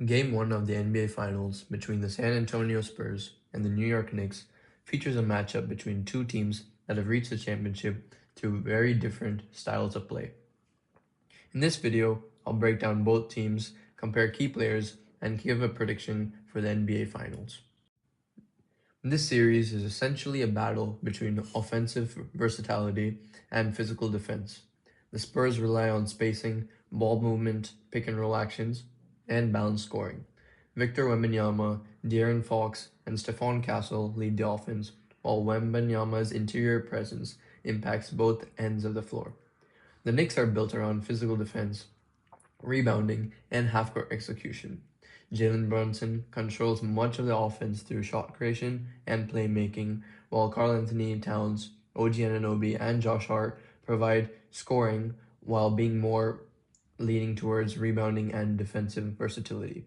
Game 1 of the NBA Finals between the San Antonio Spurs and the New York Knicks features a matchup between two teams that have reached the championship through very different styles of play. In this video, I'll break down both teams, compare key players, and give a prediction for the NBA Finals. This series is essentially a battle between offensive versatility and physical defense. The Spurs rely on spacing, ball movement, pick and roll actions, and balanced scoring. Victor Wembanyama, De'Aaron Fox, and Stephon Castle lead the offense, while Wembanyama's interior presence impacts both ends of the floor. The Knicks are built around physical defense, rebounding, and half-court execution. Jalen Brunson controls much of the offense through shot creation and playmaking, while Karl-Anthony Towns, OG Anunoby, and Josh Hart provide scoring while being more leaning towards rebounding and defensive versatility.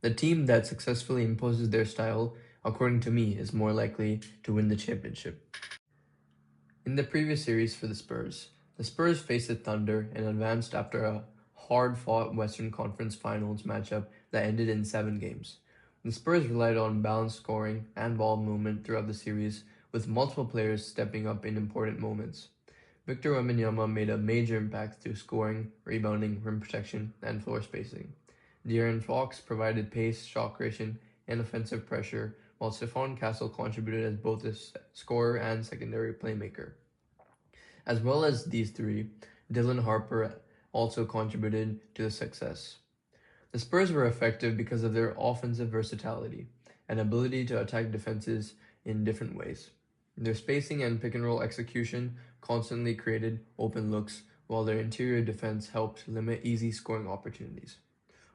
The team that successfully imposes their style, according to me, is more likely to win the championship. In the previous series for the Spurs faced the Thunder and advanced after a hard-fought Western Conference Finals matchup that ended in 7 games. The Spurs relied on balanced scoring and ball movement throughout the series, with multiple players stepping up in important moments. Victor Wembanyama made a major impact through scoring, rebounding, rim protection, and floor spacing. De'Aaron Fox provided pace, shot creation, and offensive pressure, while Stephon Castle contributed as both a scorer and secondary playmaker. As well as these three, Dylan Harper also contributed to the success. The Spurs were effective because of their offensive versatility and ability to attack defenses in different ways. Their spacing and pick and roll execution constantly created open looks, while their interior defense helped limit easy scoring opportunities.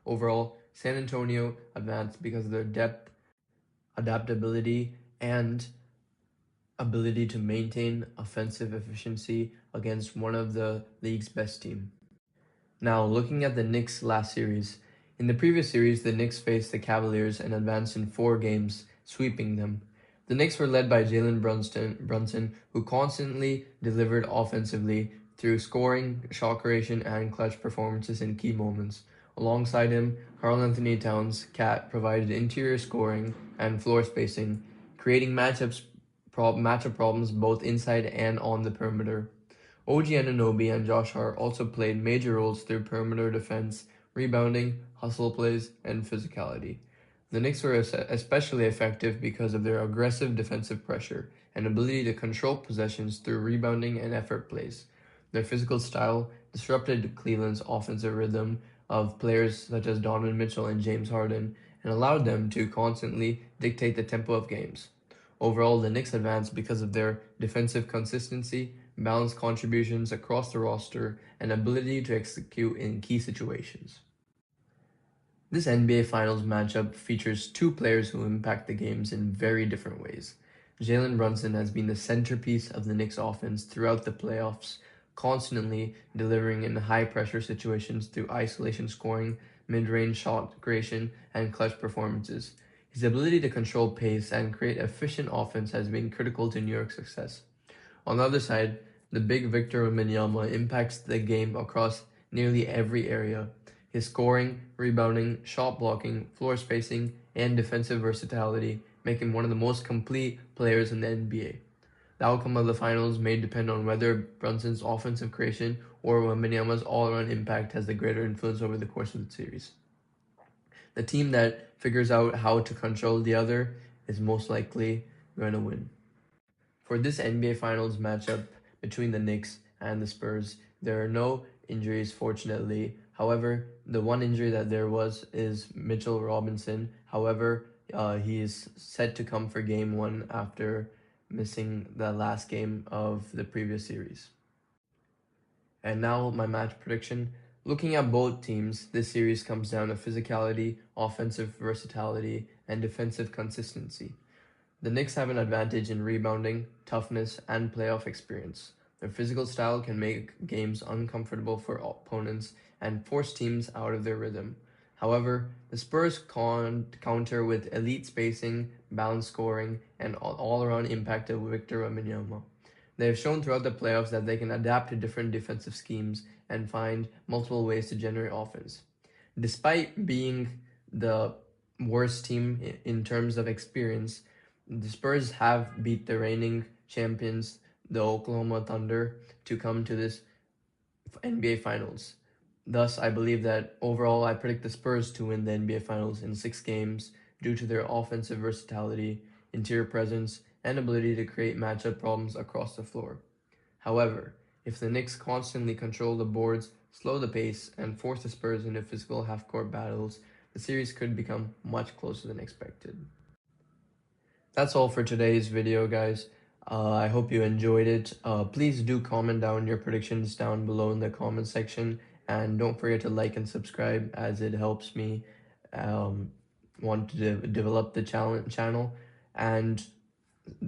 Overall, San Antonio advanced because of their depth, adaptability, and ability to maintain offensive efficiency against one of the league's best team. Now, looking at the Knicks' last series. In the previous series, the Knicks faced the Cavaliers and advanced in 4 games, sweeping them. The Knicks were led by Jalen Brunson, who constantly delivered offensively through scoring, shot creation, and clutch performances in key moments. Alongside him, Karl-Anthony Towns, Cat, provided interior scoring and floor spacing, creating matchup problems both inside and on the perimeter. OG Anunoby and Josh Hart also played major roles through perimeter defense, rebounding, hustle plays, and physicality. The Knicks were especially effective because of their aggressive defensive pressure and ability to control possessions through rebounding and effort plays. Their physical style disrupted Cleveland's offensive rhythm of players such as Donovan Mitchell and James Harden and allowed them to constantly dictate the tempo of games. Overall, the Knicks advanced because of their defensive consistency, balanced contributions across the roster, and ability to execute in key situations. This NBA Finals matchup features two players who impact the games in very different ways. Jalen Brunson has been the centerpiece of the Knicks offense throughout the playoffs, constantly delivering in high-pressure situations through isolation scoring, mid-range shot creation, and clutch performances. His ability to control pace and create efficient offense has been critical to New York's success. On the other side, the big Victor Wembanyama impacts the game across nearly every area. His scoring, rebounding, shot blocking, floor spacing, and defensive versatility make him one of the most complete players in the NBA. The outcome of the finals may depend on whether Brunson's offensive creation or Wembanyama's all-around impact has the greater influence over the course of the series. The team that figures out how to control the other is most likely going to win. For this NBA Finals matchup between the Knicks and the Spurs, there are no injuries, fortunately. However, the one injury that there was is Mitchell Robinson. However, he is set to come for Game 1 after missing the last game of the previous series. And now my match prediction. Looking at both teams, this series comes down to physicality, offensive versatility, and defensive consistency. The Knicks have an advantage in rebounding, toughness, and playoff experience. Their physical style can make games uncomfortable for opponents and force teams out of their rhythm. However, the Spurs counter with elite spacing, balanced scoring, and all-around impact of Victor Wembanyama. They have shown throughout the playoffs that they can adapt to different defensive schemes and find multiple ways to generate offense. Despite being the worst team in terms of experience. The Spurs have beat the reigning champions, the Oklahoma Thunder, to come to this NBA Finals. Thus, I believe that overall, I predict the Spurs to win the NBA Finals in 6 games due to their offensive versatility, interior presence, and ability to create matchup problems across the floor. However, if the Knicks constantly control the boards, slow the pace, and force the Spurs into physical half-court battles, the series could become much closer than expected. That's all for today's video, guys. I hope you enjoyed it. Please do comment down your predictions down below in the comment section, and don't forget to like and subscribe as it helps me um, want to develop the channel. And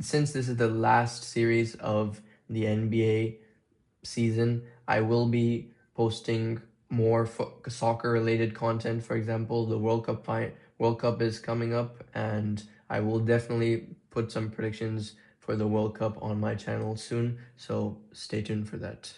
since this is the last series of the NBA season, I will be posting more soccer related content. For example, the World Cup is coming up, and I will definitely put some predictions for the World Cup on my channel soon, so stay tuned for that.